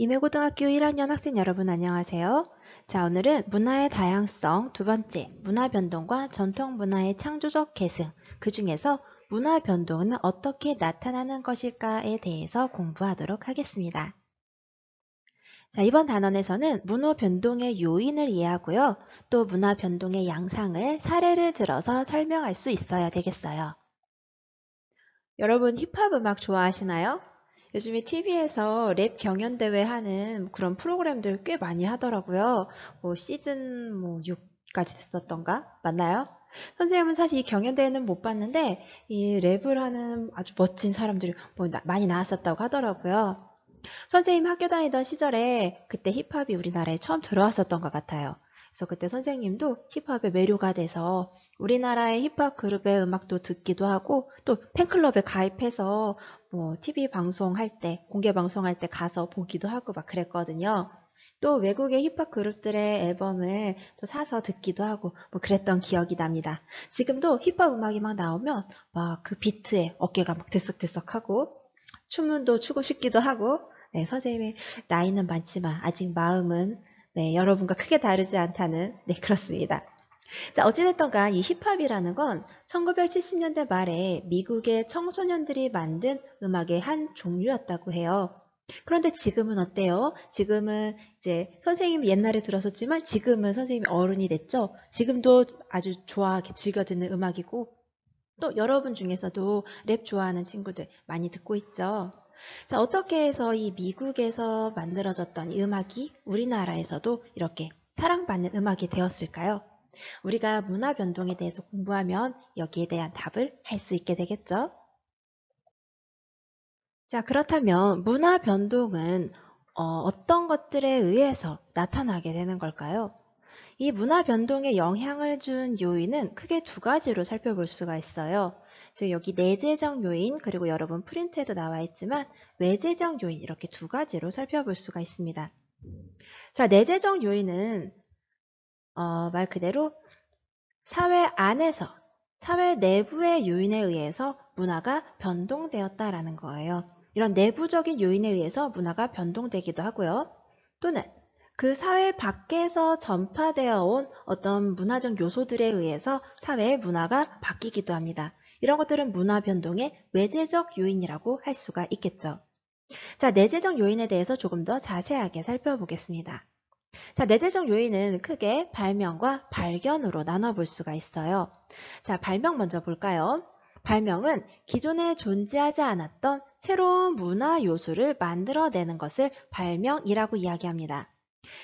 임해고등학교 1학년 학생 여러분 안녕하세요. 자, 오늘은 문화의 다양성 두 번째, 문화 변동과 전통 문화의 창조적 계승, 그 중에서 문화 변동은 어떻게 나타나는 것일까에 대해서 공부하도록 하겠습니다. 자, 이번 단원에서는 문화 변동의 요인을 이해하고요. 또 문화 변동의 양상을 사례를 들어서 설명할 수 있어야 되겠어요. 여러분 힙합 음악 좋아하시나요? 요즘에 TV에서 랩 경연대회 하는 그런 프로그램들 꽤 많이 하더라고요. 뭐 시즌 6까지 됐었던가? 맞나요? 선생님은 사실 이 경연대회는 못 봤는데 이 랩을 하는 아주 멋진 사람들이 많이 나왔었다고 하더라고요. 선생님 학교 다니던 시절에 그때 힙합이 우리나라에 처음 들어왔었던 것 같아요. 그래서 그때 선생님도 힙합에 매료가 돼서 우리나라의 힙합 그룹의 음악도 듣기도 하고 또 팬클럽에 가입해서 뭐 TV 방송할 때, 공개 방송할 때 가서 보기도 하고 막 그랬거든요. 또 외국의 힙합 그룹들의 앨범을 또 사서 듣기도 하고 뭐 그랬던 기억이 납니다. 지금도 힙합 음악이 막 나오면 막 그 비트에 어깨가 막 들썩들썩하고 춤은 또 추고 싶기도 하고 네, 선생님의 나이는 많지만 아직 마음은 네, 여러분과 크게 다르지 않다는 네, 그렇습니다. 자, 어찌됐던가 이 힙합이라는 건 1970년대 말에 미국의 청소년들이 만든 음악의 한 종류였다고 해요. 그런데 지금은 어때요? 지금은 이제 선생님 옛날에 들었었지만 지금은 선생님이 어른이 됐죠? 지금도 아주 좋아하게 즐겨 듣는 음악이고 또 여러분 중에서도 랩 좋아하는 친구들 많이 듣고 있죠? 자, 어떻게 해서 이 미국에서 만들어졌던 이 음악이 우리나라에서도 이렇게 사랑받는 음악이 되었을까요? 우리가 문화 변동에 대해서 공부하면 여기에 대한 답을 할 수 있게 되겠죠? 자, 그렇다면 문화 변동은 어떤 것들에 의해서 나타나게 되는 걸까요? 이 문화 변동에 영향을 준 요인은 크게 두 가지로 살펴볼 수가 있어요. 즉 여기 내재적 요인 그리고 여러분 프린트에도 나와 있지만 외재적 요인 이렇게 두 가지로 살펴볼 수가 있습니다. 자, 내재적 요인은 말 그대로 사회 안에서 사회 내부의 요인에 의해서 문화가 변동되었다라는 거예요. 이런 내부적인 요인에 의해서 문화가 변동되기도 하고요. 또는 그 사회 밖에서 전파되어 온 어떤 문화적 요소들에 의해서 사회의 문화가 바뀌기도 합니다. 이런 것들은 문화 변동의 외재적 요인이라고 할 수가 있겠죠. 자, 내재적 요인에 대해서 조금 더 자세하게 살펴보겠습니다. 자, 내재적 요인은 크게 발명과 발견으로 나눠볼 수가 있어요. 자, 발명 먼저 볼까요? 발명은 기존에 존재하지 않았던 새로운 문화 요소를 만들어내는 것을 발명이라고 이야기합니다.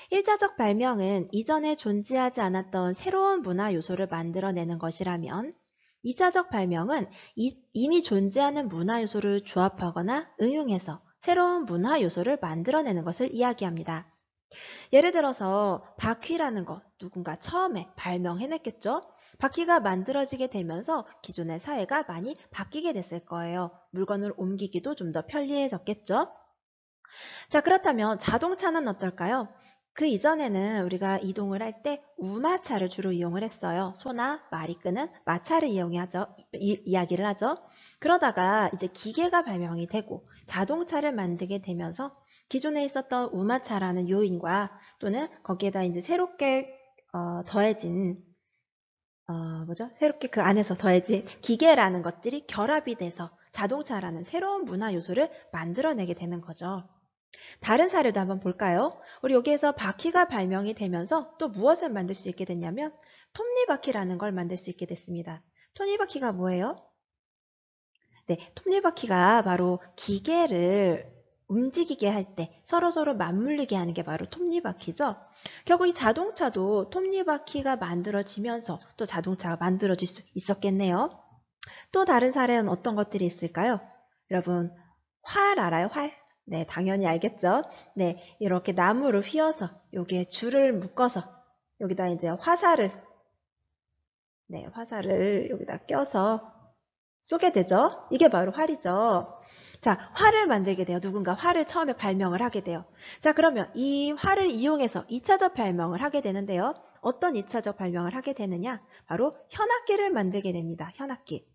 일자적 발명은 이전에 존재하지 않았던 새로운 문화 요소를 만들어내는 것이라면 이차적 발명은 이미 존재하는 문화 요소를 조합하거나 응용해서 새로운 문화 요소를 만들어내는 것을 이야기합니다. 예를 들어서 바퀴라는 거 누군가 처음에 발명해냈겠죠? 바퀴가 만들어지게 되면서 기존의 사회가 많이 바뀌게 됐을 거예요. 물건을 옮기기도 좀 더 편리해졌겠죠? 자, 그렇다면 자동차는 어떨까요? 그 이전에는 우리가 이동을 할 때 우마차를 주로 이용을 했어요. 소나 말이 끄는 마차를 이야기를 하죠. 그러다가 이제 기계가 발명이 되고 자동차를 만들게 되면서 기존에 있었던 우마차라는 요인과 또는 거기에다 이제 새롭게 더해진 새롭게 그 안에서 더해진 기계라는 것들이 결합이 돼서 자동차라는 새로운 문화 요소를 만들어내게 되는 거죠. 다른 사례도 한번 볼까요? 우리 여기에서 바퀴가 발명이 되면서 또 무엇을 만들 수 있게 됐냐면 톱니바퀴라는 걸 만들 수 있게 됐습니다. 톱니바퀴가 뭐예요? 네, 톱니바퀴가 바로 기계를 움직이게 할 때 서로서로 맞물리게 하는 게 바로 톱니바퀴죠. 결국 이 자동차도 톱니바퀴가 만들어지면서 또 자동차가 만들어질 수 있었겠네요. 또 다른 사례는 어떤 것들이 있을까요? 여러분, 활 알아요? 활? 네, 당연히 알겠죠? 네, 이렇게 나무를 휘어서 여기에 줄을 묶어서 여기다 이제 화살을 여기다 껴서 쏘게 되죠? 이게 바로 활이죠. 자, 활을 만들게 돼요. 누군가 활을 처음에 발명을 하게 돼요. 자, 그러면 이 활을 이용해서 2차적 발명을 하게 되는데요. 어떤 2차적 발명을 하게 되느냐? 바로 현악기를 만들게 됩니다. 현악기.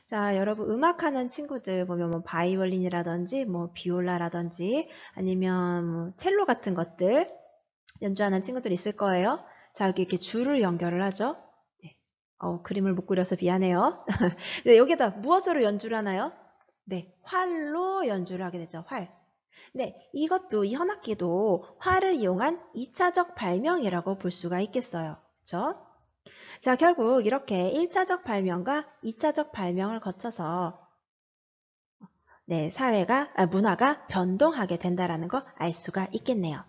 자, 여러분 음악하는 친구들 보면 뭐 바이올린이라든지 뭐 비올라라든지 아니면 뭐 첼로 같은 것들 연주하는 친구들 있을 거예요. 자, 여기 이렇게 줄을 연결을 하죠. 네. 그림을 못 그려서 미안해요. 네, 여기다 무엇으로 연주를 하나요? 네, 활로 연주를 하게 되죠. 활. 네, 이것도 이 현악기도 활을 이용한 2차적 발명이라고 볼 수가 있겠어요. 그렇죠? 자, 결국 이렇게 1차적 발명과 2차적 발명을 거쳐서 네, 문화가 변동하게 된다는 거 알 수가 있겠네요.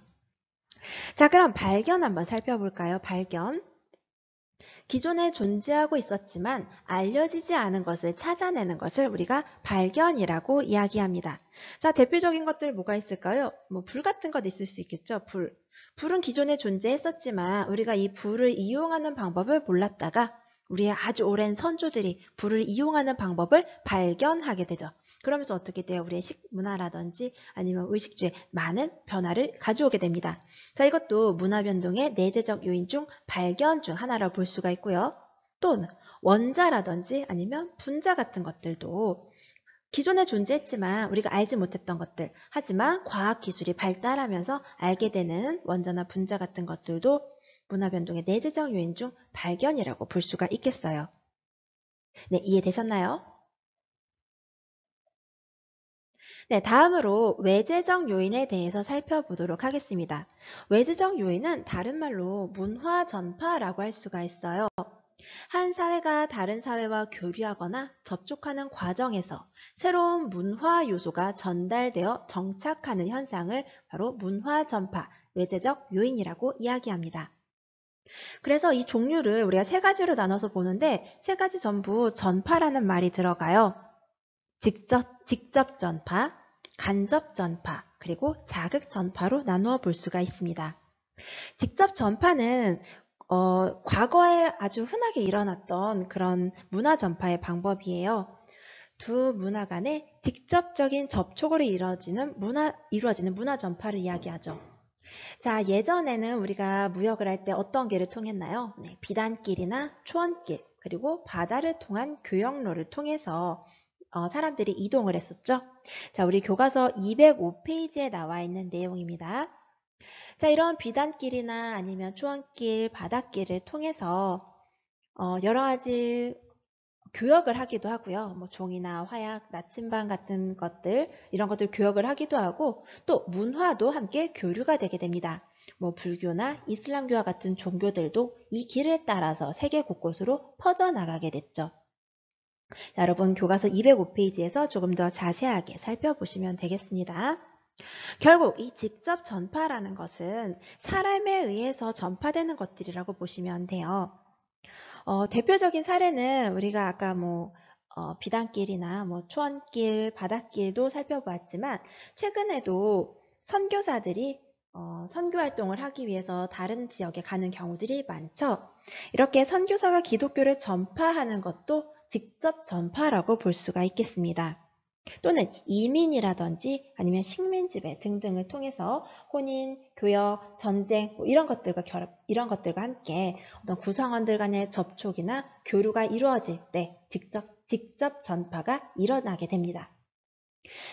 자, 그럼 발견 한번 살펴볼까요? 발견. 기존에 존재하고 있었지만 알려지지 않은 것을 찾아내는 것을 우리가 발견이라고 이야기합니다. 자, 대표적인 것들 뭐가 있을까요? 뭐 불 같은 것 있을 수 있겠죠. 불. 불은 기존에 존재했었지만 우리가 이 불을 이용하는 방법을 몰랐다가 우리의 아주 오랜 선조들이 불을 이용하는 방법을 발견하게 되죠. 그러면서 어떻게 돼요? 우리의 식문화라든지 아니면 의식주에 많은 변화를 가져오게 됩니다. 자, 이것도 문화변동의 내재적 요인 중 발견 중 하나라고 볼 수가 있고요. 또는 원자라든지 아니면 분자 같은 것들도 기존에 존재했지만 우리가 알지 못했던 것들, 하지만 과학기술이 발달하면서 알게 되는 원자나 분자 같은 것들도 문화변동의 내재적 요인 중 발견이라고 볼 수가 있겠어요. 네, 이해되셨나요? 네, 다음으로 외재적 요인에 대해서 살펴보도록 하겠습니다. 외재적 요인은 다른 말로 문화 전파라고 할 수가 있어요. 한 사회가 다른 사회와 교류하거나 접촉하는 과정에서 새로운 문화 요소가 전달되어 정착하는 현상을 바로 문화 전파, 외재적 요인이라고 이야기합니다. 그래서 이 종류를 우리가 세 가지로 나눠서 보는데 세 가지 전부 전파라는 말이 들어가요. 직접 전파, 간접 전파, 그리고 자극 전파로 나누어 볼 수가 있습니다. 직접 전파는 과거에 아주 흔하게 일어났던 그런 문화 전파의 방법이에요. 두 문화 간의 직접적인 접촉으로 이루어지는 문화 전파를 이야기하죠. 자, 예전에는 우리가 무역을 할 때 어떤 길을 통했나요? 네, 비단길이나 초원길, 그리고 바다를 통한 교역로를 통해서 사람들이 이동을 했었죠. 자, 우리 교과서 205페이지에 나와 있는 내용입니다. 자, 이런 비단길이나 아니면 초원길, 바닷길을 통해서 여러 가지 교역을 하기도 하고요. 뭐 종이나 화약, 나침반 같은 것들, 이런 것들 교역을 하기도 하고 또 문화도 함께 교류가 되게 됩니다. 뭐 불교나 이슬람교와 같은 종교들도 이 길을 따라서 세계 곳곳으로 퍼져나가게 됐죠. 자, 여러분 교과서 205페이지에서 조금 더 자세하게 살펴보시면 되겠습니다. 결국 이 직접 전파라는 것은 사람에 의해서 전파되는 것들이라고 보시면 돼요. 대표적인 사례는 우리가 아까 비단길이나 초원길, 바닷길도 살펴보았지만 최근에도 선교사들이 선교 활동을 하기 위해서 다른 지역에 가는 경우들이 많죠. 이렇게 선교사가 기독교를 전파하는 것도 직접 전파라고 볼 수가 있겠습니다. 또는 이민이라든지 아니면 식민지배 등등을 통해서 혼인, 교역, 전쟁 이런 것들과 함께 어떤 구성원들 간의 접촉이나 교류가 이루어질 때 직접 전파가 일어나게 됩니다.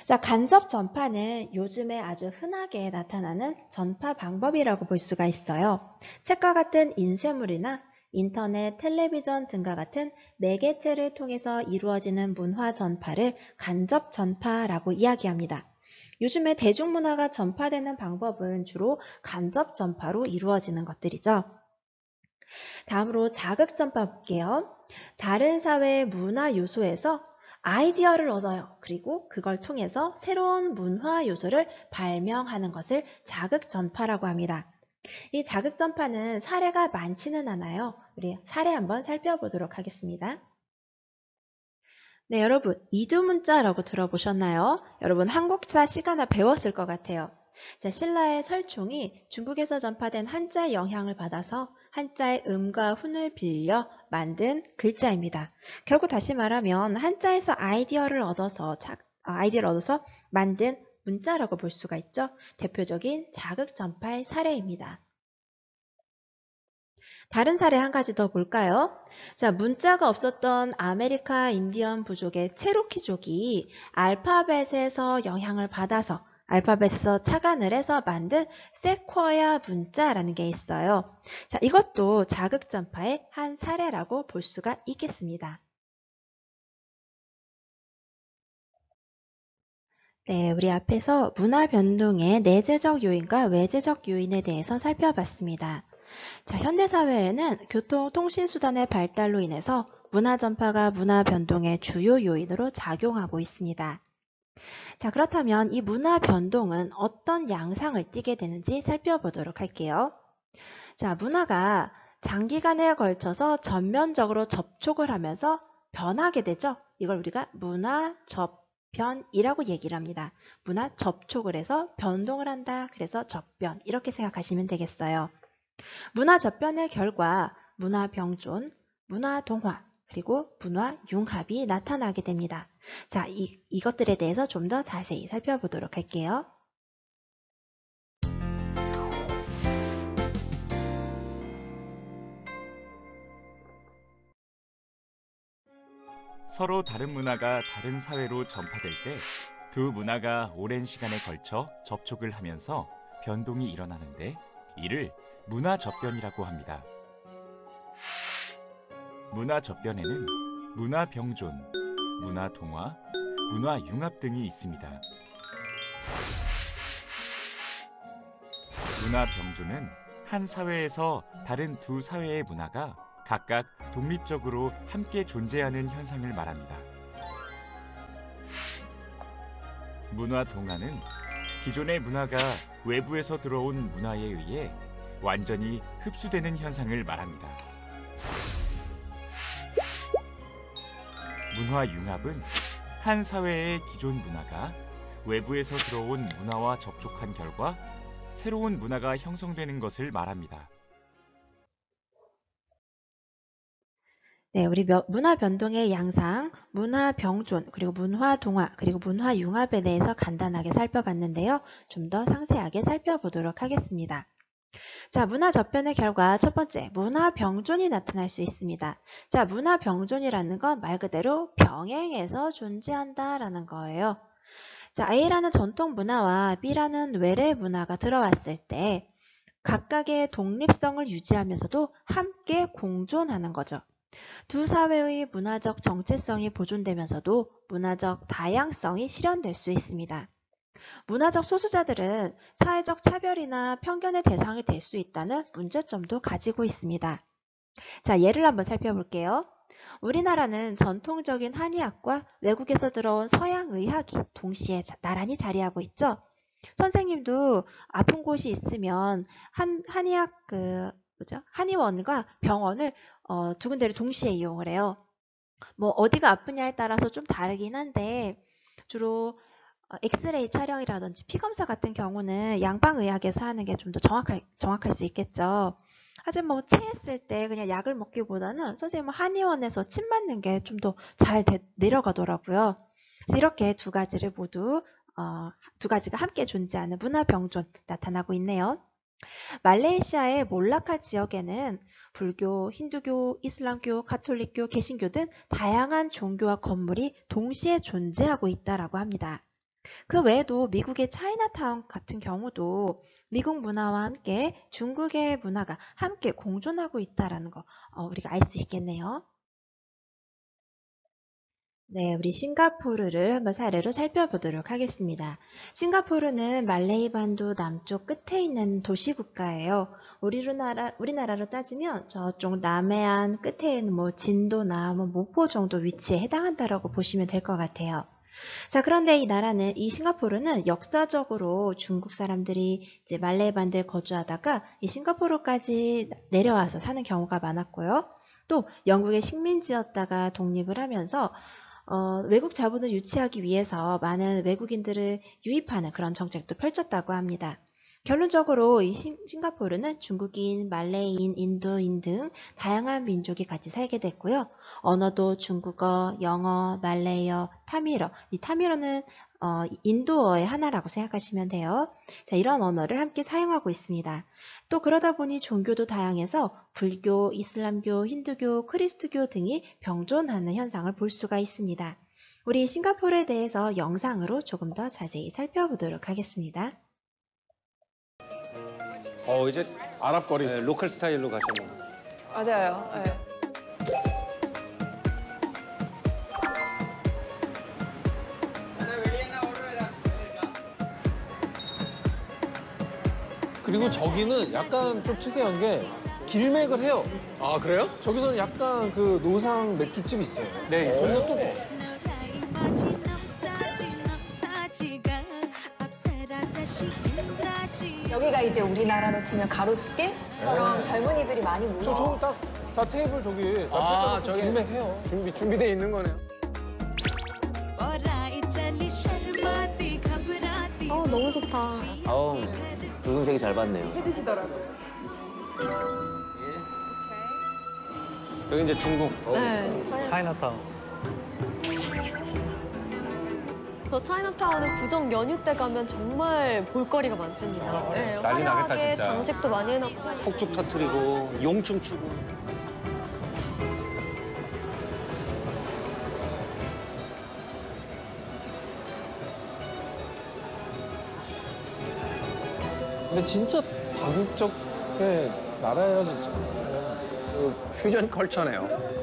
자, 간접 전파는 요즘에 아주 흔하게 나타나는 전파 방법이라고 볼 수가 있어요. 책과 같은 인쇄물이나 인터넷, 텔레비전 등과 같은 매개체를 통해서 이루어지는 문화 전파를 간접 전파라고 이야기합니다. 요즘에 대중문화가 전파되는 방법은 주로 간접 전파로 이루어지는 것들이죠. 다음으로 자극 전파 볼게요. 다른 사회의 문화 요소에서 아이디어를 얻어요. 그리고 그걸 통해서 새로운 문화 요소를 발명하는 것을 자극 전파라고 합니다. 이 자극 전파는 사례가 많지는 않아요. 우리 사례 한번 살펴보도록 하겠습니다. 네, 여러분 이두문자라고 들어보셨나요? 여러분 한국사 시간에 배웠을 것 같아요. 자, 신라의 설총이 중국에서 전파된 한자의 영향을 받아서 한자의 음과 훈을 빌려 만든 글자입니다. 결국 다시 말하면 한자에서 아이디어를 얻어서 만든 문자라고 볼 수가 있죠. 대표적인 자극 전파의 사례입니다. 다른 사례 한 가지 더 볼까요? 자, 문자가 없었던 아메리카 인디언 부족의 체로키족이 알파벳에서 영향을 받아서 알파벳에서 착안을 해서 만든 세쿼야 문자라는 게 있어요. 자, 이것도 자극전파의 한 사례라고 볼 수가 있겠습니다. 네, 우리 앞에서 문화 변동의 내재적 요인과 외재적 요인에 대해서 살펴봤습니다. 자, 현대사회에는 교통, 통신수단의 발달로 인해서 문화 전파가 문화 변동의 주요 요인으로 작용하고 있습니다. 자, 그렇다면 이 문화 변동은 어떤 양상을 띠게 되는지 살펴보도록 할게요. 자, 문화가 장기간에 걸쳐서 전면적으로 접촉을 하면서 변하게 되죠. 이걸 우리가 문화 접변이라고 얘기를 합니다. 문화 접촉을 해서 변동을 한다. 그래서 접변 이렇게 생각하시면 되겠어요. 문화 접변의 결과 문화 병존, 문화 동화, 그리고 문화 융합이 나타나게 됩니다. 자, 이것들에 대해서 좀 더 자세히 살펴보도록 할게요. 서로 다른 문화가 다른 사회로 전파될 때 두 문화가 오랜 시간에 걸쳐 접촉을 하면서 변동이 일어나는데 이를 문화 접변이라고 합니다. 문화 접변에는 문화 병존, 문화 동화, 문화 융합 등이 있습니다. 문화 병존은 한 사회에서 다른 두 사회의 문화가 각각 독립적으로 함께 존재하는 현상을 말합니다. 문화 동화는 기존의 문화가 외부에서 들어온 문화에 의해 완전히 흡수되는 현상을 말합니다. 문화 융합은 한 사회의 기존 문화가 외부에서 들어온 문화와 접촉한 결과 새로운 문화가 형성되는 것을 말합니다. 네, 우리 문화 변동의 양상, 문화 병존, 그리고 문화 동화, 그리고 문화 융합에 대해서 간단하게 살펴봤는데요. 좀 더 상세하게 살펴보도록 하겠습니다. 자, 문화 접변의 결과 첫 번째, 문화 병존이 나타날 수 있습니다. 자, 문화 병존이라는 건 말 그대로 병행해서 존재한다라는 거예요. 자, A라는 전통 문화와 B라는 외래 문화가 들어왔을 때 각각의 독립성을 유지하면서도 함께 공존하는 거죠. 두 사회의 문화적 정체성이 보존되면서도 문화적 다양성이 실현될 수 있습니다. 문화적 소수자들은 사회적 차별이나 편견의 대상이 될 수 있다는 문제점도 가지고 있습니다. 자, 예를 한번 살펴볼게요. 우리나라는 전통적인 한의학과 외국에서 들어온 서양의학이 동시에 나란히 자리하고 있죠. 선생님도 아픈 곳이 있으면 한의학 한의원과 병원을 두 군데를 동시에 이용을 해요. 뭐 어디가 아프냐에 따라서 좀 다르긴 한데 주로 엑스레이 촬영이라든지 피검사 같은 경우는 양방의학에서 하는 게 좀 더 정확할 수 있겠죠. 하지만 뭐 체했을 때 그냥 약을 먹기보다는 선생님은 한의원에서 침 맞는 게 좀 더 잘 내려가더라고요. 그래서 이렇게 두 가지를 모두 두 가지가 함께 존재하는 문화 병존 나타나고 있네요. 말레이시아의 몰라카 지역에는 불교, 힌두교, 이슬람교, 가톨릭교, 개신교 등 다양한 종교와 건물이 동시에 존재하고 있다고 합니다. 그 외에도 미국의 차이나타운 같은 경우도 미국 문화와 함께 중국의 문화가 함께 공존하고 있다는 거 우리가 알 수 있겠네요. 네, 우리 싱가포르를 한번 사례로 살펴보도록 하겠습니다. 싱가포르는 말레이 반도 남쪽 끝에 있는 도시국가예요. 우리나라로 따지면 저쪽 남해안 끝에 있는 뭐 진도나 뭐 목포 정도 위치에 해당한다라고 보시면 될 것 같아요. 자, 그런데 이 싱가포르는 역사적으로 중국 사람들이 이제 말레이 반도에 거주하다가 이 싱가포르까지 내려와서 사는 경우가 많았고요. 또 영국의 식민지였다가 독립을 하면서 외국 자본을 유치하기 위해서 많은 외국인들을 유입하는 그런 정책도 펼쳤다고 합니다. 결론적으로 이 싱가포르는 중국인, 말레이인, 인도인 등 다양한 민족이 같이 살게 됐고요. 언어도 중국어, 영어, 말레이어, 타밀어. 이 타밀어는 인도어의 하나라고 생각하시면 돼요. 자, 이런 언어를 함께 사용하고 있습니다. 또 그러다 보니 종교도 다양해서 불교, 이슬람교, 힌두교, 크리스트교 등이 병존하는 현상을 볼 수가 있습니다. 우리 싱가포르에 대해서 영상으로 조금 더 자세히 살펴보도록 하겠습니다. 이제 아랍거리. 네, 로컬 스타일로 가시는. 맞아요. 네. 그리고 저기는 약간 좀 특이한 게 길맥을 해요. 아 그래요? 저기서는 약간 그 노상 맥주집이 있어요. 네, 있어요. 또 여기가 이제 우리나라로 치면 가로수길처럼 젊은이들이 많이 모여. 저 딱 다 테이블 저기 다 펼쳐놓고 길맥해요. 준비돼 있는 거네요. 너무 좋다. 붉은색이 잘 봤네요. 여기 이제 중국. 네. 차이나타운. 저 차이나타운은 구정 연휴 때 가면 정말 볼거리가 많습니다. 네, 난리 나겠다, 화려하게 진짜. 장식도 많이 해놨고. 폭죽 터트리고 용춤 추고. 근데 진짜 다국적의 나라예요, 진짜. 퓨전 컬처네요.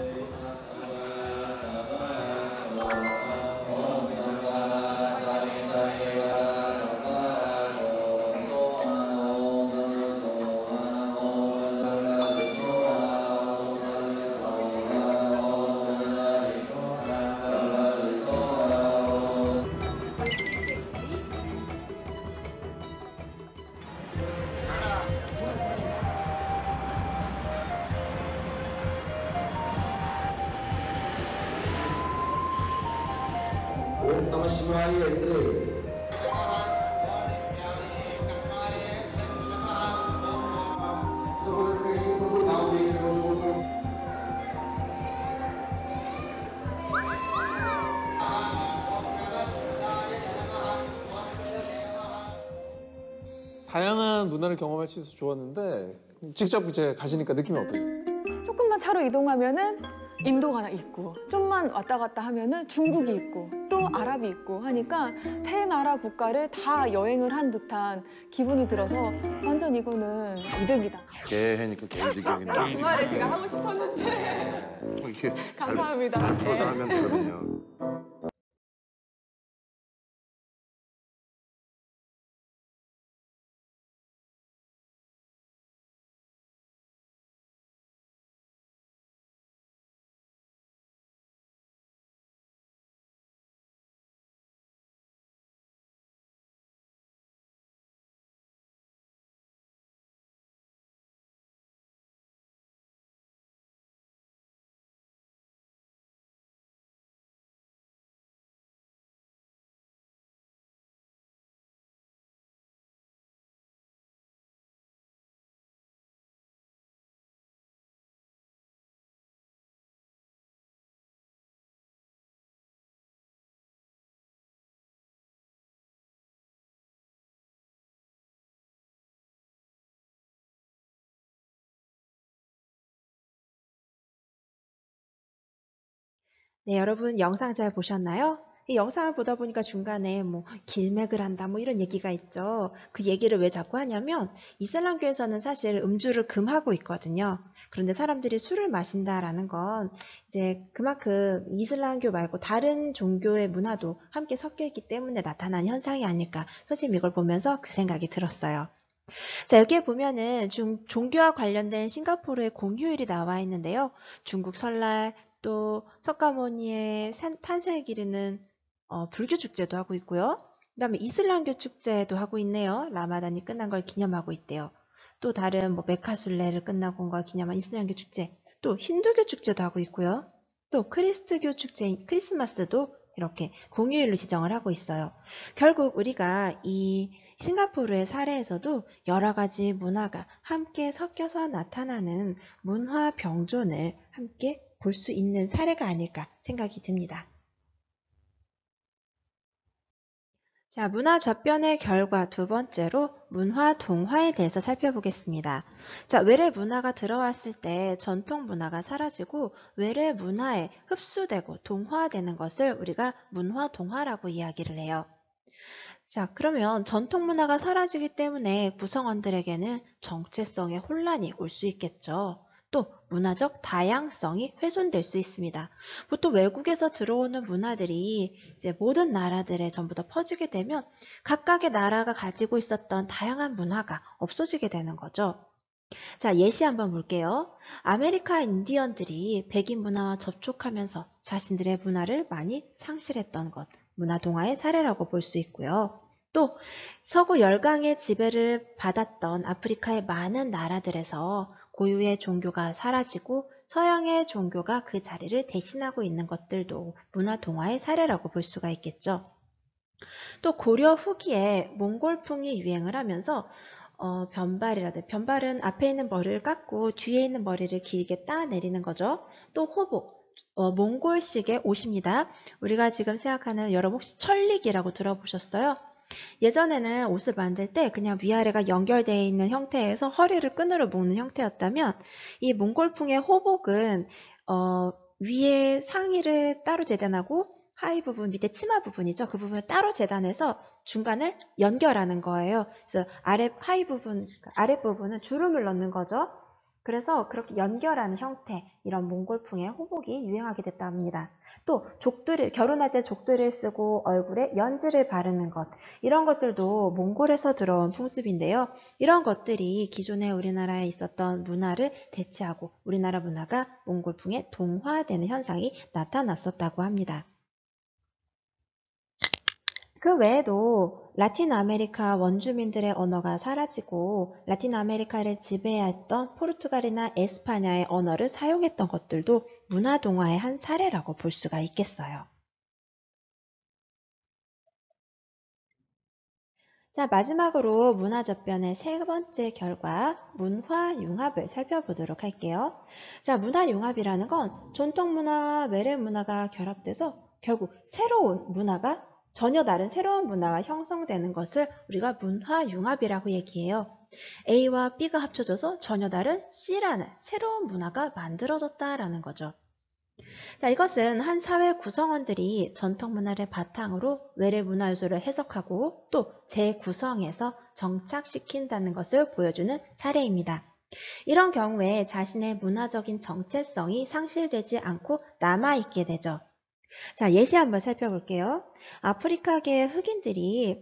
다양한 문화를 경험할 수 있어서 좋았는데 직접 이제 가시니까 느낌이 어떠셨어요? 조금만 차로 이동하면은 인도가 있고, 좀만 왔다 갔다 하면은 중국이 있고, 또 아랍이 있고 하니까 대나라 국가를 다 여행을 한 듯한 기분이 들어서 완전 이거는 이득이다. 개해니까 개이득이 여기 나. 그 말을 제가 하고 싶었는데 이렇게 감사합니다. 풀어서 네. 하면 되거든요. 네, 여러분 영상 잘 보셨나요? 이 영상을 보다 보니까 중간에 뭐 길맥을 한다 뭐 이런 얘기가 있죠. 그 얘기를 왜 자꾸 하냐면 이슬람교에서는 사실 음주를 금하고 있거든요. 그런데 사람들이 술을 마신다라는 건 이제 그만큼 이슬람교 말고 다른 종교의 문화도 함께 섞여 있기 때문에 나타난 현상이 아닐까. 선생님 이걸 보면서 그 생각이 들었어요. 자, 여기에 보면은 종교와 관련된 싱가포르의 공휴일이 나와 있는데요. 중국 설날, 또 석가모니의 탄생을 기리는 불교 축제도 하고 있고요. 그 다음에 이슬람교 축제도 하고 있네요. 라마단이 끝난 걸 기념하고 있대요. 또 다른 뭐 메카순례를 끝나고 온 걸 기념한 이슬람교 축제, 또 힌두교 축제도 하고 있고요. 또 크리스트교 축제인 크리스마스도 이렇게 공휴일로 지정을 하고 있어요. 결국 우리가 이 싱가포르의 사례에서도 여러 가지 문화가 함께 섞여서 나타나는 문화 병존을 함께 볼 수 있는 사례가 아닐까 생각이 듭니다. 자, 문화 접변의 결과 두 번째로 문화 동화에 대해서 살펴보겠습니다. 자, 외래 문화가 들어왔을 때 전통 문화가 사라지고 외래 문화에 흡수되고 동화되는 것을 우리가 문화 동화라고 이야기를 해요. 자, 그러면 전통 문화가 사라지기 때문에 구성원들에게는 정체성의 혼란이 올 수 있겠죠. 또 문화적 다양성이 훼손될 수 있습니다. 보통 외국에서 들어오는 문화들이 이제 모든 나라들에 전부 다 퍼지게 되면 각각의 나라가 가지고 있었던 다양한 문화가 없어지게 되는 거죠. 자, 예시 한번 볼게요. 아메리카 인디언들이 백인 문화와 접촉하면서 자신들의 문화를 많이 상실했던 것, 문화 동화의 사례라고 볼 수 있고요. 또 서구 열강의 지배를 받았던 아프리카의 많은 나라들에서 고유의 종교가 사라지고 서양의 종교가 그 자리를 대신하고 있는 것들도 문화 동화의 사례라고 볼 수가 있겠죠. 또 고려 후기에 몽골풍이 유행을 하면서 변발은 앞에 있는 머리를 깎고 뒤에 있는 머리를 길게 따내리는 거죠. 또 호복, 몽골식의 옷입니다. 우리가 지금 생각하는 여러분 혹시 천리기라고 들어보셨어요? 예전에는 옷을 만들 때 그냥 위아래가 연결되어 있는 형태에서 허리를 끈으로 묶는 형태였다면 이 몽골풍의 호복은 위에 상의를 따로 재단하고 하의 부분, 밑에 치마 부분이죠. 그 부분을 따로 재단해서 중간을 연결하는 거예요. 그래서 아랫부분은 주름을 넣는 거죠. 그래서 그렇게 연결하는 형태, 이런 몽골풍의 호복이 유행하게 됐다 합니다. 또 결혼할 때 족들을 쓰고 얼굴에 연지를 바르는 것, 이런 것들도 몽골에서 들어온 풍습인데요. 이런 것들이 기존에 우리나라에 있었던 문화를 대체하고 우리나라 문화가 몽골풍에 동화되는 현상이 나타났었다고 합니다. 그 외에도 라틴 아메리카 원주민들의 언어가 사라지고 라틴 아메리카를 지배했던 포르투갈이나 에스파냐의 언어를 사용했던 것들도 문화 동화의 한 사례라고 볼 수가 있겠어요. 자, 마지막으로 문화 접변의 세 번째 결과, 문화 융합을 살펴보도록 할게요. 자, 문화 융합이라는 건 전통 문화와 외래 문화가 결합돼서 결국 전혀 다른 새로운 문화가 형성되는 것을 우리가 문화 융합이라고 얘기해요. A와 B가 합쳐져서 전혀 다른 C라는 새로운 문화가 만들어졌다라는 거죠. 자, 이것은 한 사회 구성원들이 전통 문화를 바탕으로 외래 문화 요소를 해석하고 또 재구성해서 정착시킨다는 것을 보여주는 사례입니다. 이런 경우에 자신의 문화적인 정체성이 상실되지 않고 남아있게 되죠. 자, 예시 한번 살펴볼게요. 아프리카계의 흑인들이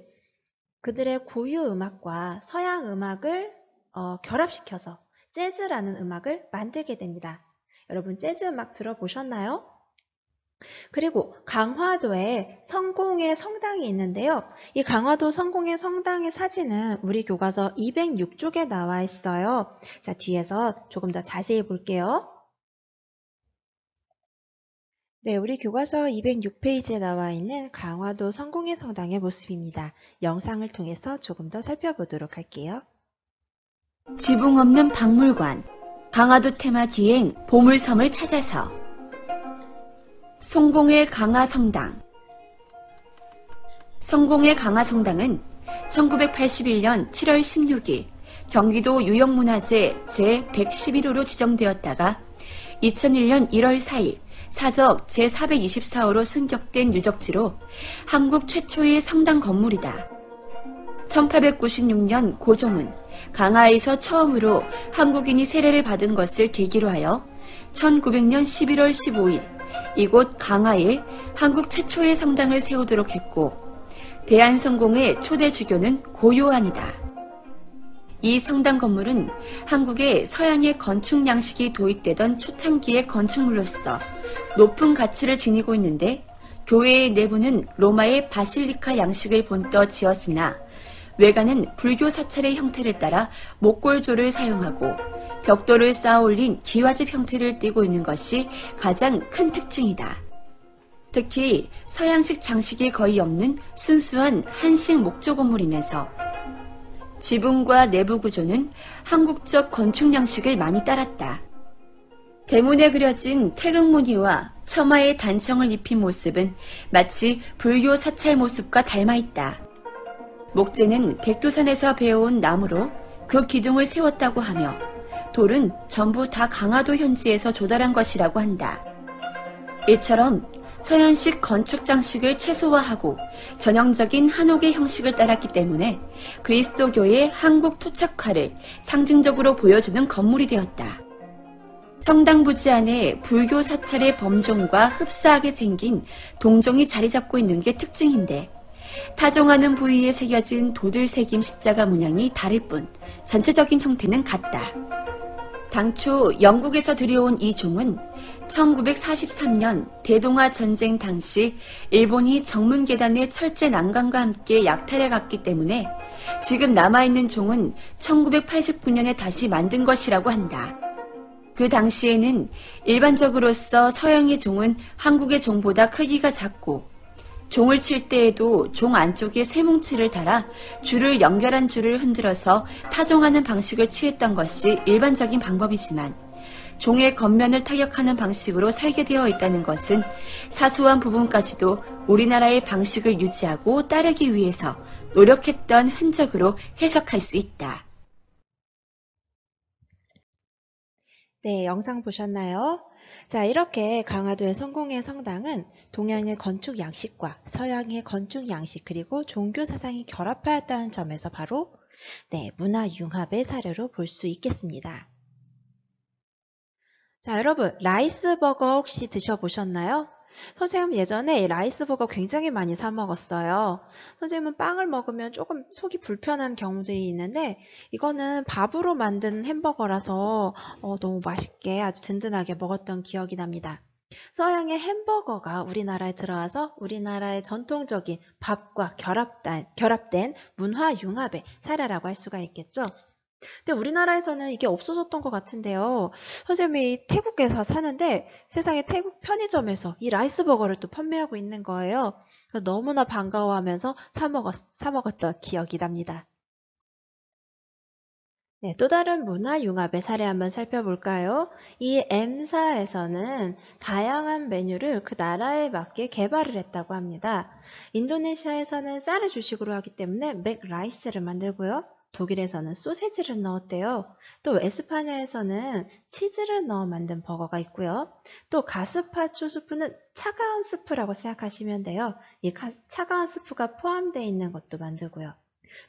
그들의 고유 음악과 서양 음악을 결합시켜서 재즈라는 음악을 만들게 됩니다. 여러분 재즈 음악 들어보셨나요? 그리고 강화도에 성공의 성당이 있는데요. 이 강화도 성공의 성당의 사진은 우리 교과서 206쪽에 나와 있어요. 자, 뒤에서 조금 더 자세히 볼게요. 네, 우리 교과서 206페이지에 나와 있는 강화도 성공의 성당의 모습입니다. 영상을 통해서 조금 더 살펴보도록 할게요. 지붕 없는 박물관, 강화도 테마 기행 보물섬을 찾아서 성공의 강화성당. 성공의 강화성당은 1981년 7월 16일 경기도 유형문화재 제111호로 지정되었다가 2001년 1월 4일 사적 제424호로 승격된 유적지로 한국 최초의 성당 건물이다. 1896년 고종은 강화에서 처음으로 한국인이 세례를 받은 것을 계기로 하여 1900년 11월 15일 이곳 강화에 한국 최초의 성당을 세우도록 했고 대한성공의 초대 주교는 고요한이다. 이 성당 건물은 한국의 서양의 건축 양식이 도입되던 초창기의 건축물로서 높은 가치를 지니고 있는데 교회의 내부는 로마의 바실리카 양식을 본떠 지었으나 외관은 불교 사찰의 형태를 따라 목골조를 사용하고 벽돌을 쌓아 올린 기와집 형태를 띠고 있는 것이 가장 큰 특징이다. 특히 서양식 장식이 거의 없는 순수한 한식 목조 건물이면서 지붕과 내부 구조는 한국적 건축 양식을 많이 따랐다. 대문에 그려진 태극무늬와 처마에 단청을 입힌 모습은 마치 불교 사찰 모습과 닮아 있다. 목재는 백두산에서 배워온 나무로 그 기둥을 세웠다고 하며 돌은 전부 다 강화도 현지에서 조달한 것이라고 한다. 이처럼 서양식 건축 장식을 최소화하고 전형적인 한옥의 형식을 따랐기 때문에 그리스도교의 한국 토착화를 상징적으로 보여주는 건물이 되었다. 성당 부지 안에 불교 사찰의 범종과 흡사하게 생긴 동종이 자리 잡고 있는 게 특징인데 타종하는 부위에 새겨진 도들 새김 십자가 문양이 다를 뿐 전체적인 형태는 같다. 당초 영국에서 들여온 이 종은 1943년 대동아 전쟁 당시 일본이 정문계단의 철제 난간과 함께 약탈해 갔기 때문에 지금 남아있는 종은 1989년에 다시 만든 것이라고 한다. 그 당시에는 일반적으로서 서양의 종은 한국의 종보다 크기가 작고 종을 칠 때에도 종 안쪽에 쇠뭉치를 달아 줄을 연결한 줄을 흔들어서 타종하는 방식을 취했던 것이 일반적인 방법이지만 종의 겉면을 타격하는 방식으로 설계되어 있다는 것은 사소한 부분까지도 우리나라의 방식을 유지하고 따르기 위해서 노력했던 흔적으로 해석할 수 있다. 네, 영상 보셨나요? 자, 이렇게 강화도의 성공의 성당은 동양의 건축 양식과 서양의 건축 양식 그리고 종교 사상이 결합하였다는 점에서 바로 문화 융합의 사례로 볼 수 있겠습니다. 자, 여러분, 라이스버거 혹시 드셔보셨나요? 선생님 예전에 라이스버거 굉장히 많이 사 먹었어요. 선생님은 빵을 먹으면 조금 속이 불편한 경우들이 있는데 이거는 밥으로 만든 햄버거라서 너무 맛있게 아주 든든하게 먹었던 기억이 납니다. 서양의 햄버거가 우리나라에 들어와서 우리나라의 전통적인 밥과 결합된 문화 융합의 사례라고 할 수가 있겠죠. 근데 우리나라에서는 이게 없어졌던 것 같은데요. 선생님이 태국에서 사는데 세상에 태국 편의점에서 이 라이스버거를 또 판매하고 있는 거예요. 너무나 반가워하면서 사 먹었던 기억이 납니다. 네, 또 다른 문화 융합의 사례 한번 살펴볼까요? 이 M사에서는 다양한 메뉴를 그 나라에 맞게 개발을 했다고 합니다. 인도네시아에서는 쌀을 주식으로 하기 때문에 맥라이스를 만들고요. 독일에서는 소세지를 넣었대요. 또 에스파냐에서는 치즈를 넣어 만든 버거가 있고요. 또 가스파초 스프는 차가운 스프라고 생각하시면 돼요. 이 차가운 스프가 포함되어 있는 것도 만들고요.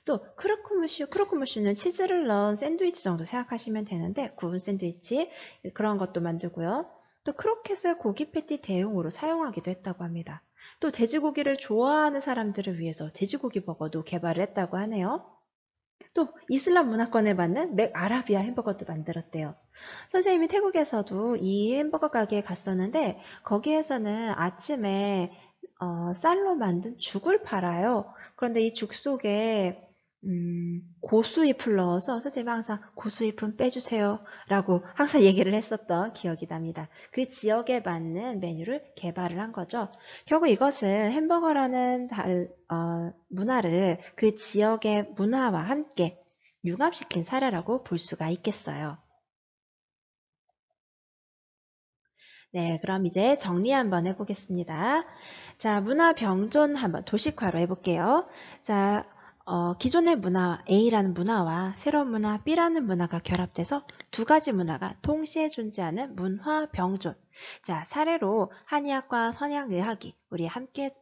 또 크로크무슈는 치즈를 넣은 샌드위치 정도 생각하시면 되는데 구운 샌드위치 그런 것도 만들고요. 또 크로켓을 고기 패티 대용으로 사용하기도 했다고 합니다. 또 돼지고기를 좋아하는 사람들을 위해서 돼지고기 버거도 개발을 했다고 하네요. 또 이슬람 문화권에 맞는 맥아라비아 햄버거도 만들었대요. 선생님이 태국에서도 이 햄버거 가게에 갔었는데 거기에서는 아침에 쌀로 만든 죽을 팔아요. 그런데 이 죽 속에 고수잎을 넣어서 선생님이 항상 고수잎은 빼주세요 라고 항상 얘기를 했었던 기억이 납니다. 그 지역에 맞는 메뉴를 개발을 한 거죠. 결국 이것은 햄버거라는 문화를 그 지역의 문화와 함께 융합시킨 사례라고 볼 수가 있겠어요. 네, 그럼 이제 정리 한번 해보겠습니다. 자, 문화 병존 한번 도식화로 해볼게요. 자, 기존의 문화 A라는 문화와 새로운 문화 B라는 문화가 결합돼서 두 가지 문화가 동시에 존재하는 문화 병존. 자, 사례로 한의학과 서양의학이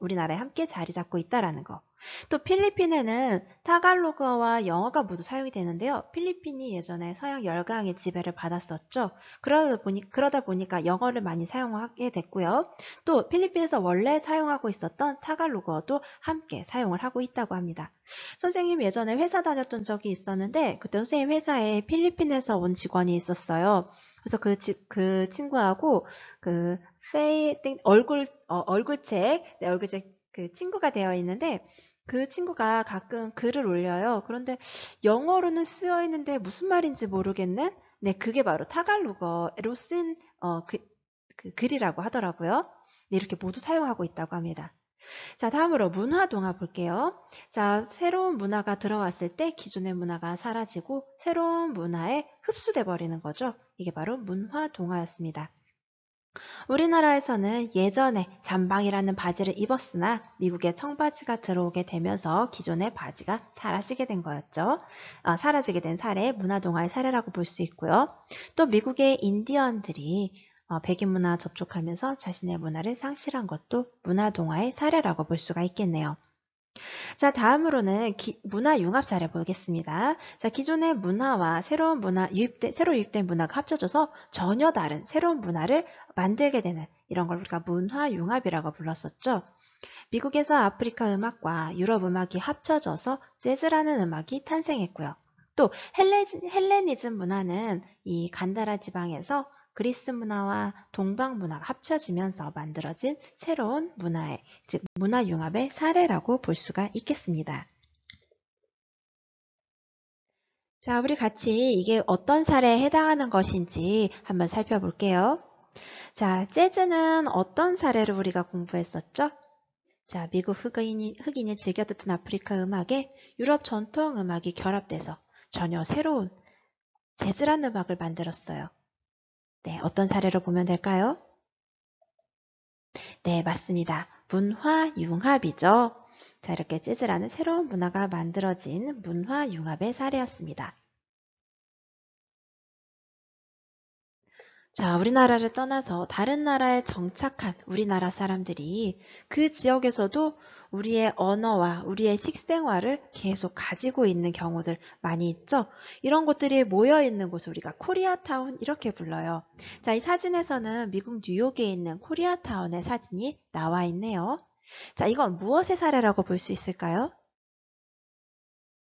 우리나라에 함께 자리 잡고 있다라는 거. 또 필리핀에는 타갈로그어와 영어가 모두 사용이 되는데요. 필리핀이 예전에 서양 열강의 지배를 받았었죠. 그러다 보니까 영어를 많이 사용하게 됐고요. 또 필리핀에서 원래 사용하고 있었던 타갈로그어도 함께 사용을 하고 있다고 합니다. 선생님 예전에 회사 다녔던 적이 있었는데 그때 선생님 회사에 필리핀에서 온 직원이 있었어요. 그래서 그 친구하고 그 얼굴책 그 친구가 되어 있는데 그 친구가 가끔 글을 올려요. 그런데 영어로는 쓰여 있는데 무슨 말인지 모르겠는? 네, 그게 바로 타갈로그어로 쓴 그 글이라고 하더라고요. 네, 이렇게 모두 사용하고 있다고 합니다. 자, 다음으로 문화 동화 볼게요. 자, 새로운 문화가 들어왔을 때 기존의 문화가 사라지고 새로운 문화에 흡수돼 버리는 거죠. 이게 바로 문화 동화였습니다. 우리나라에서는 예전에 잠방이라는 바지를 입었으나 미국의 청바지가 들어오게 되면서 기존의 바지가 사라지게 된 거였죠. 사라지게 된 사례, 문화동화의 사례라고 볼 수 있고요. 또 미국의 인디언들이 백인 문화 접촉하면서 자신의 문화를 상실한 것도 문화동화의 사례라고 볼 수가 있겠네요. 자, 다음으로는 문화 융합 사례 보겠습니다. 자, 기존의 문화와 새로 유입된 문화가 합쳐져서 전혀 다른 새로운 문화를 만들게 되는 이런 걸 우리가 문화 융합이라고 불렀었죠. 미국에서 아프리카 음악과 유럽 음악이 합쳐져서 재즈라는 음악이 탄생했고요. 또 헬레니즘 문화는 이 간다라 지방에서 그리스 문화와 동방 문화가 합쳐지면서 만들어진 새로운 문화의, 즉 문화 융합의 사례라고 볼 수가 있겠습니다. 자, 우리 같이 이게 어떤 사례에 해당하는 것인지 한번 살펴볼게요. 자, 재즈는 어떤 사례를 우리가 공부했었죠? 자, 미국 흑인이 즐겨 듣던 아프리카 음악에 유럽 전통 음악이 결합돼서 전혀 새로운 재즈라는 음악을 만들었어요. 네, 어떤 사례로 보면 될까요? 네, 맞습니다. 문화 융합이죠. 자, 이렇게 재즈라는 새로운 문화가 만들어진 문화 융합의 사례였습니다. 자, 우리나라를 떠나서 다른 나라에 정착한 우리나라 사람들이 그 지역에서도 우리의 언어와 우리의 식생활을 계속 가지고 있는 경우들 많이 있죠. 이런 것들이 모여 있는 곳을 우리가 코리아타운 이렇게 불러요. 자, 이 사진에서는 미국 뉴욕에 있는 코리아타운의 사진이 나와 있네요. 자, 이건 무엇의 사례라고 볼 수 있을까요?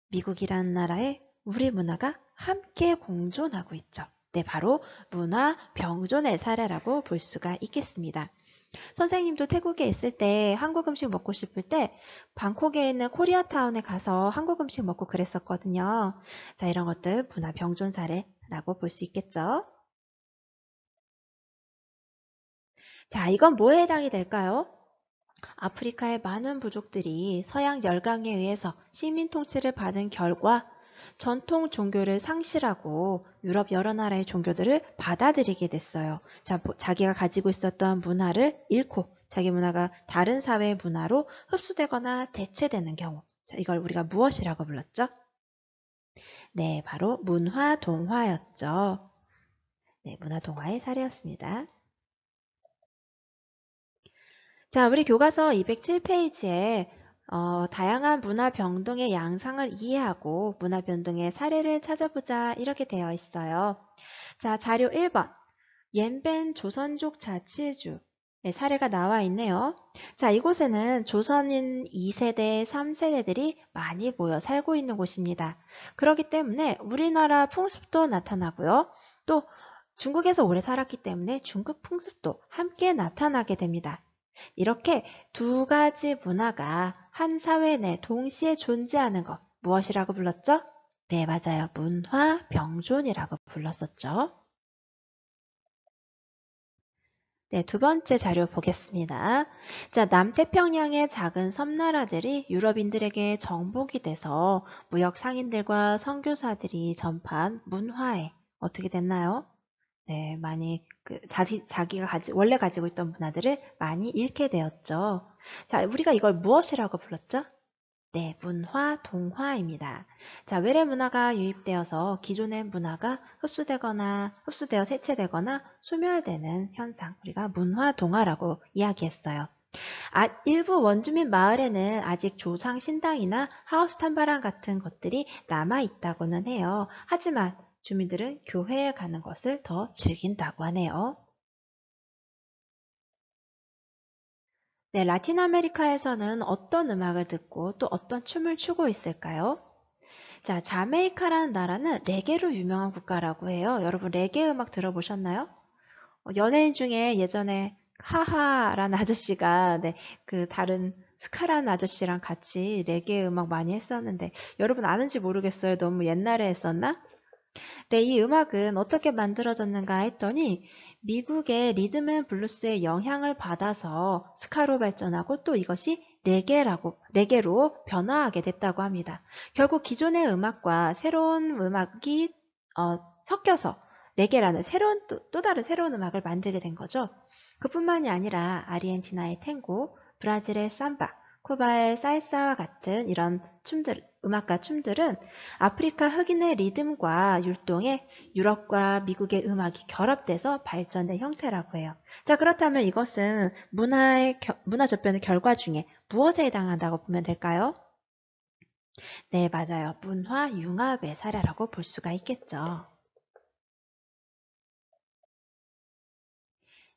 미국이라는 나라에 우리 문화가 함께 공존하고 있죠. 네, 바로 문화 병존의 사례라고 볼 수가 있겠습니다. 선생님도 태국에 있을 때 한국 음식 먹고 싶을 때 방콕에 있는 코리아타운에 가서 한국 음식 먹고 그랬었거든요. 자, 이런 것들 문화 병존 사례라고 볼 수 있겠죠. 자, 이건 뭐에 해당이 될까요? 아프리카의 많은 부족들이 서양 열강에 의해서 식민 통치를 받은 결과 전통 종교를 상실하고 유럽 여러 나라의 종교들을 받아들이게 됐어요. 자, 자기가 가지고 있었던 문화를 잃고 자기 문화가 다른 사회의 문화로 흡수되거나 대체되는 경우. 자, 이걸 우리가 무엇이라고 불렀죠? 네, 바로 문화동화였죠. 네, 문화동화의 사례였습니다. 자, 우리 교과서 207페이지에 다양한 문화 변동의 양상을 이해하고 문화 변동의 사례를 찾아보자 이렇게 되어 있어요. 자, 자료 1번. 옌벤 조선족 자치주의 사례가 나와 있네요. 자, 이곳에는 조선인 2세대, 3세대들이 많이 모여 살고 있는 곳입니다. 그렇기 때문에 우리나라 풍습도 나타나고요. 또 중국에서 오래 살았기 때문에 중국 풍습도 함께 나타나게 됩니다. 이렇게 두 가지 문화가 한 사회 내 동시에 존재하는 것 무엇이라고 불렀죠? 네, 맞아요. 문화 병존이라고 불렀었죠. 네, 두 번째 자료 보겠습니다. 자, 남태평양의 작은 섬나라들이 유럽인들에게 정복이 돼서 무역 상인들과 선교사들이 전파한 문화에 어떻게 됐나요? 네, 많이 자기가 원래 가지고 있던 문화들을 많이 잃게 되었죠. 자, 우리가 이걸 무엇이라고 불렀죠? 네, 문화 동화입니다. 자, 외래 문화가 유입되어서 기존의 문화가 흡수되어 대체되거나 소멸되는 현상, 우리가 문화 동화라고 이야기했어요. 일부 원주민 마을에는 아직 조상 신당이나 하우스 탐바람 같은 것들이 남아 있다고는 해요. 하지만 주민들은 교회에 가는 것을 더 즐긴다고 하네요. 네, 라틴 아메리카에서는 어떤 음악을 듣고 또 어떤 춤을 추고 있을까요? 자, 자메이카라는 나라는 레게로 유명한 국가라고 해요. 여러분 레게 음악 들어보셨나요? 연예인 중에 예전에 하하라는 아저씨가 그 다른 스카라는 아저씨랑 같이 레게 음악 많이 했었는데 여러분 아는지 모르겠어요. 너무 옛날에 했었나? 네, 이 음악은 어떻게 만들어졌는가 했더니 미국의 리듬 앤 블루스의 영향을 받아서 스카로 발전하고 또 이것이 레게로 변화하게 됐다고 합니다. 결국 기존의 음악과 새로운 음악이 섞여서 레게라는 또 다른 새로운 음악을 만들게 된 거죠. 그뿐만이 아니라 아르헨티나의 탱고, 브라질의 삼바, 쿠바의 살사와 같은 이런 음악과 춤들은 아프리카 흑인의 리듬과 율동에 유럽과 미국의 음악이 결합돼서 발전된 형태라고 해요. 자, 그렇다면 이것은 문화 접변의 결과 중에 무엇에 해당한다고 보면 될까요? 네, 맞아요. 문화 융합의 사례라고 볼 수가 있겠죠.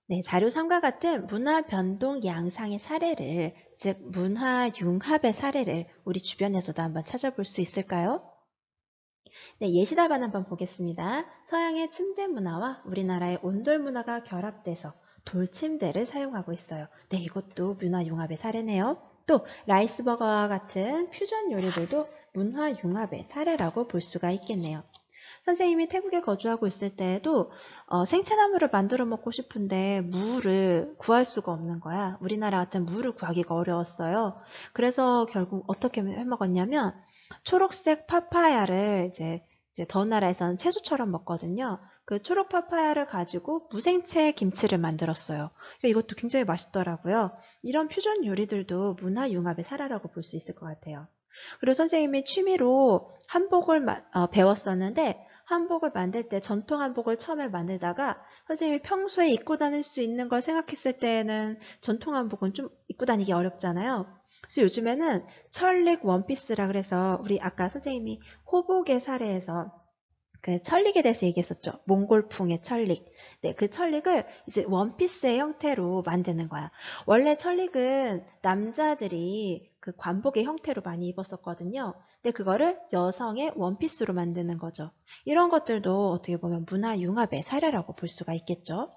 네, 자료 3과 같은 문화 변동 양상의 사례를, 즉 문화 융합의 사례를 우리 주변에서도 한번 찾아볼 수 있을까요? 네, 예시답안 한번 보겠습니다. 서양의 침대 문화와 우리나라의 온돌 문화가 결합돼서 돌침대를 사용하고 있어요. 네, 이것도 문화 융합의 사례네요. 또 라이스버거와 같은 퓨전 요리들도 문화 융합의 사례라고 볼 수가 있겠네요. 선생님이 태국에 거주하고 있을 때에도 생채나물을 만들어 먹고 싶은데 무를 구할 수가 없는 거야. 우리나라 같은 무를 구하기가 어려웠어요. 그래서 결국 어떻게 해 먹었냐면 초록색 파파야를 이제 더운 나라에서는 채소처럼 먹거든요. 그 초록 파파야를 가지고 무생채 김치를 만들었어요. 이것도 굉장히 맛있더라고요. 이런 퓨전 요리들도 문화 융합의 사례라고 볼 수 있을 것 같아요. 그리고 선생님이 취미로 한복을 배웠었는데 한복을 만들 때 전통 한복을 처음에 만들다가 선생님이 평소에 입고 다닐 수 있는 걸 생각했을 때는 전통 한복은 좀 입고 다니기 어렵잖아요. 그래서 요즘에는 천릭 원피스라 그래서 우리 아까 선생님이 호복의 사례에서 그 천릭에 대해서 얘기했었죠. 몽골풍의 천릭. 네, 그 천릭을 이제 원피스의 형태로 만드는 거야. 원래 천릭은 남자들이 그 관복의 형태로 많이 입었었거든요. 근데 그거를 여성의 원피스로 만드는 거죠. 이런 것들도 어떻게 보면 문화 융합의 사례라고 볼 수가 있겠죠.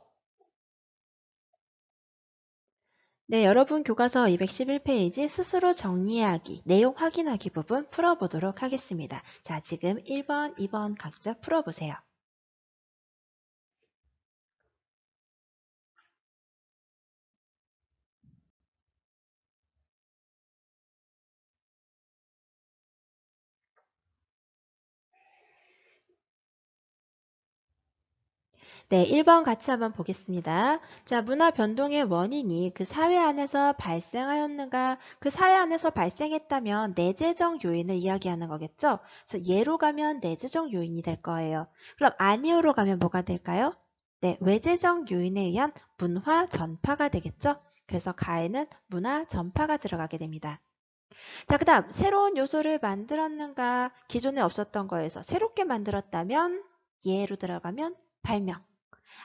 네, 여러분 교과서 211페이지 스스로 정리하기, 내용 확인하기 부분 풀어보도록 하겠습니다. 자, 지금 1번, 2번 각자 풀어보세요. 네, 1번 같이 한번 보겠습니다. 자, 문화 변동의 원인이 그 사회 안에서 발생하였는가? 그 사회 안에서 발생했다면 내재적 요인을 이야기하는 거겠죠? 그래서 예로 가면 내재적 요인이 될 거예요. 그럼 아니오로 가면 뭐가 될까요? 네, 외재적 요인에 의한 문화 전파가 되겠죠? 그래서 가에는 문화 전파가 들어가게 됩니다. 자, 그 다음 새로운 요소를 만들었는가? 기존에 없었던 거에서 새롭게 만들었다면 예로 들어가면 발명.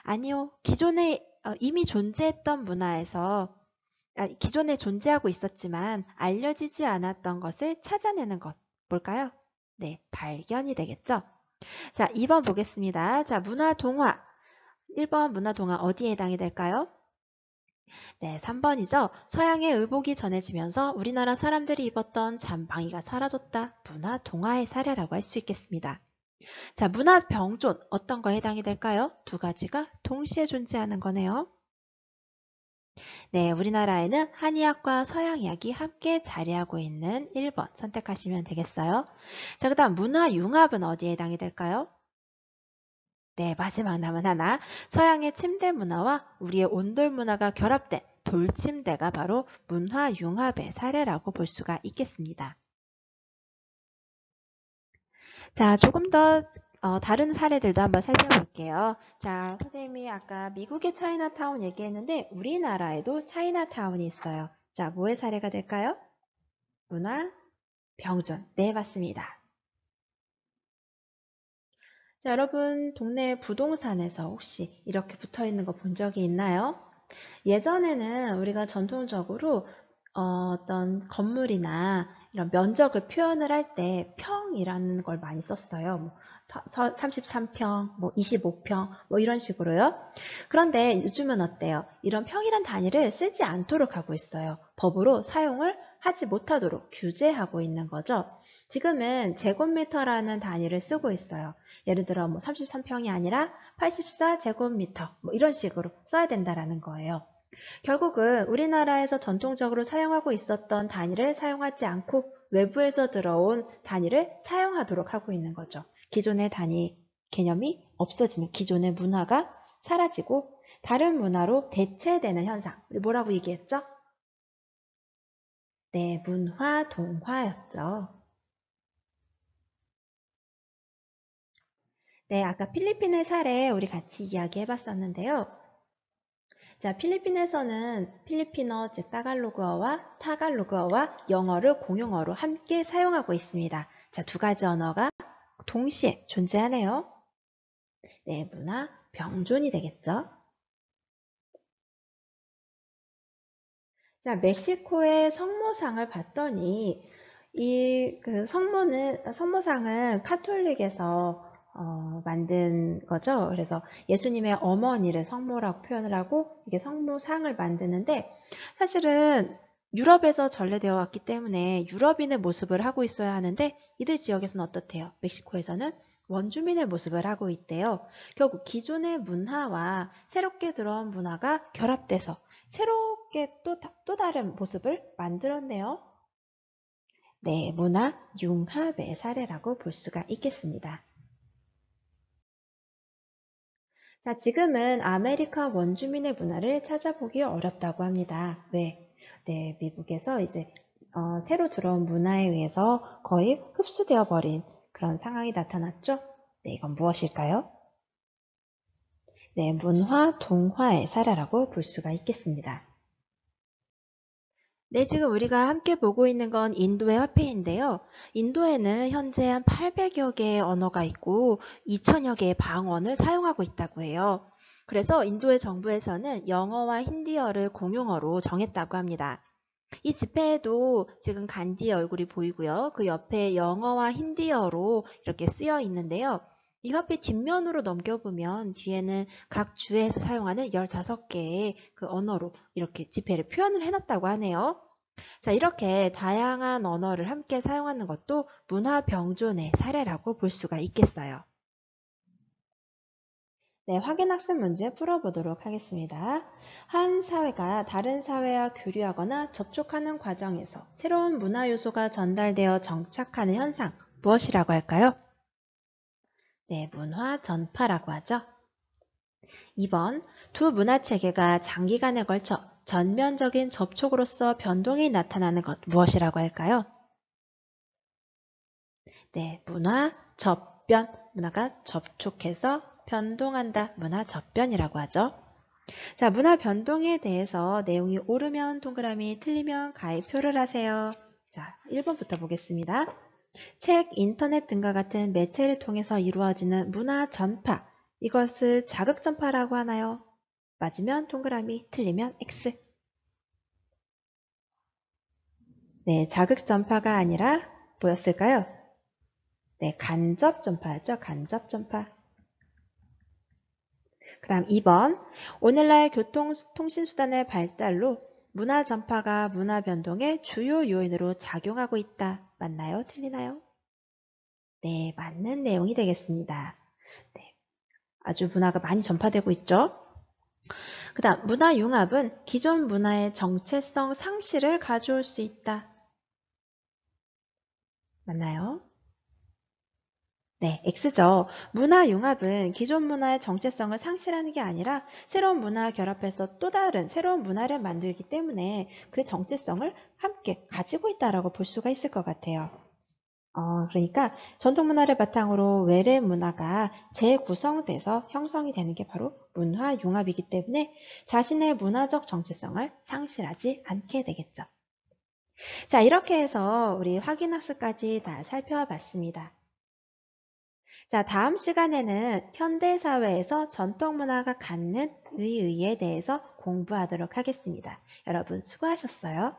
아니요. 기존에 이미 존재했던 문화에서 기존에 존재하고 있었지만 알려지지 않았던 것을 찾아내는 것. 뭘까요? 네, 발견이 되겠죠. 자, 2번 보겠습니다. 자, 문화동화. 1번 문화동화 어디에 해당이 될까요? 네, 3번이죠. 서양의 의복이 전해지면서 우리나라 사람들이 입었던 잠방이가 사라졌다. 문화동화의 사례라고 할 수 있겠습니다. 자, 문화병존 어떤 거에 해당이 될까요? 두 가지가 동시에 존재하는 거네요. 네, 우리나라에는 한의학과 서양의학이 함께 자리하고 있는 1번 선택하시면 되겠어요. 자, 그 다음 문화융합은 어디에 해당이 될까요? 네, 마지막 남은 하나. 서양의 침대 문화와 우리의 온돌 문화가 결합된 돌침대가 바로 문화융합의 사례라고 볼 수가 있겠습니다. 자, 조금 더 다른 사례들도 한번 살펴볼게요. 자, 선생님이 아까 미국의 차이나타운 얘기했는데 우리나라에도 차이나타운이 있어요. 자, 뭐의 사례가 될까요? 문화 병존. 네, 맞습니다. 자, 여러분 동네 부동산에서 혹시 이렇게 붙어있는 거 본 적이 있나요? 예전에는 우리가 전통적으로 어떤 건물이나 이런 면적을 표현을 할 때 평이라는 걸 많이 썼어요. 뭐 33평, 뭐 25평, 뭐 이런 식으로요. 그런데 요즘은 어때요? 이런 평이란 단위를 쓰지 않도록 하고 있어요. 법으로 사용을 하지 못하도록 규제하고 있는 거죠. 지금은 제곱미터라는 단위를 쓰고 있어요. 예를 들어 뭐 33평이 아니라 84제곱미터 뭐 이런 식으로 써야 된다라는 거예요. 결국은 우리나라에서 전통적으로 사용하고 있었던 단위를 사용하지 않고 외부에서 들어온 단위를 사용하도록 하고 있는 거죠. 기존의 단위 개념이 없어지는, 기존의 문화가 사라지고 다른 문화로 대체되는 현상. 우리 뭐라고 얘기했죠? 네, 문화 동화였죠. 네, 아까 필리핀의 사례 우리 같이 이야기해 봤었는데요. 자, 필리핀에서는 필리핀어, 즉 따갈로그어와 타갈로그어와 영어를 공용어로 함께 사용하고 있습니다. 자, 두 가지 언어가 동시에 존재하네요. 네, 문화 병존이 되겠죠. 자, 멕시코의 성모상을 봤더니 이 성모상은 카톨릭에서 만든 거죠. 그래서 예수님의 어머니를 성모라고 표현을 하고 이게 성모상을 만드는데 사실은 유럽에서 전래되어 왔기 때문에 유럽인의 모습을 하고 있어야 하는데 이들 지역에서는 어떻대요? 멕시코에서는 원주민의 모습을 하고 있대요. 결국 기존의 문화와 새롭게 들어온 문화가 결합돼서 새롭게 또 다른 모습을 만들었네요. 네, 문화 융합의 사례라고 볼 수가 있겠습니다. 자, 지금은 아메리카 원주민의 문화를 찾아보기 어렵다고 합니다. 왜? 네, 미국에서 이제 새로 들어온 문화에 의해서 거의 흡수되어 버린 그런 상황이 나타났죠? 네, 이건 무엇일까요? 네, 문화 동화의 사례라고 볼 수가 있겠습니다. 네, 지금 우리가 함께 보고 있는 건 인도의 화폐인데요. 인도에는 현재 한 800여 개의 언어가 있고 2000여 개의 방언을 사용하고 있다고 해요. 그래서 인도의 정부에서는 영어와 힌디어를 공용어로 정했다고 합니다. 이 지폐에도 지금 간디의 얼굴이 보이고요. 그 옆에 영어와 힌디어로 이렇게 쓰여 있는데요. 이 화폐 뒷면으로 넘겨보면 뒤에는 각 주에서 사용하는 15개의 그 언어로 이렇게 지폐를 표현을 해놨다고 하네요. 자, 이렇게 다양한 언어를 함께 사용하는 것도 문화 병존의 사례라고 볼 수가 있겠어요. 네, 확인학습 문제 풀어보도록 하겠습니다. 한 사회가 다른 사회와 교류하거나 접촉하는 과정에서 새로운 문화 요소가 전달되어 정착하는 현상, 무엇이라고 할까요? 네, 문화 전파라고 하죠. 2번, 두 문화체계가 장기간에 걸쳐 전면적인 접촉으로서 변동이 나타나는 것, 무엇이라고 할까요? 네, 문화 접변, 문화가 접촉해서 변동한다, 문화 접변이라고 하죠. 자, 문화 변동에 대해서 내용이 옳으면 동그라미, 틀리면 가위표를 하세요. 자, 1번부터 보겠습니다. 책, 인터넷 등과 같은 매체를 통해서 이루어지는 문화 전파, 이것을 자극 전파라고 하나요? 맞으면 동그라미, 틀리면 X. 네, 자극 전파가 아니라 뭐였을까요? 네, 간접 전파였죠. 간접 전파. 그다음 2번, 오늘날 교통통신수단의 발달로 문화 전파가 문화 변동의 주요 요인으로 작용하고 있다. 맞나요? 틀리나요? 네, 맞는 내용이 되겠습니다. 네, 아주 문화가 많이 전파되고 있죠. 그 다음, 문화 융합은 기존 문화의 정체성 상실을 가져올 수 있다. 맞나요? 네, X죠. 문화 융합은 기존 문화의 정체성을 상실하는 게 아니라 새로운 문화와 결합해서 또 다른 새로운 문화를 만들기 때문에 그 정체성을 함께 가지고 있다라고 볼 수가 있을 것 같아요. 그러니까 전통 문화를 바탕으로 외래 문화가 재구성돼서 형성이 되는 게 바로 문화 융합이기 때문에 자신의 문화적 정체성을 상실하지 않게 되겠죠. 자, 이렇게 해서 우리 확인학습까지 다 살펴봤습니다. 자, 다음 시간에는 현대사회에서 전통문화가 갖는 의의에 대해서 공부하도록 하겠습니다. 여러분 수고하셨어요.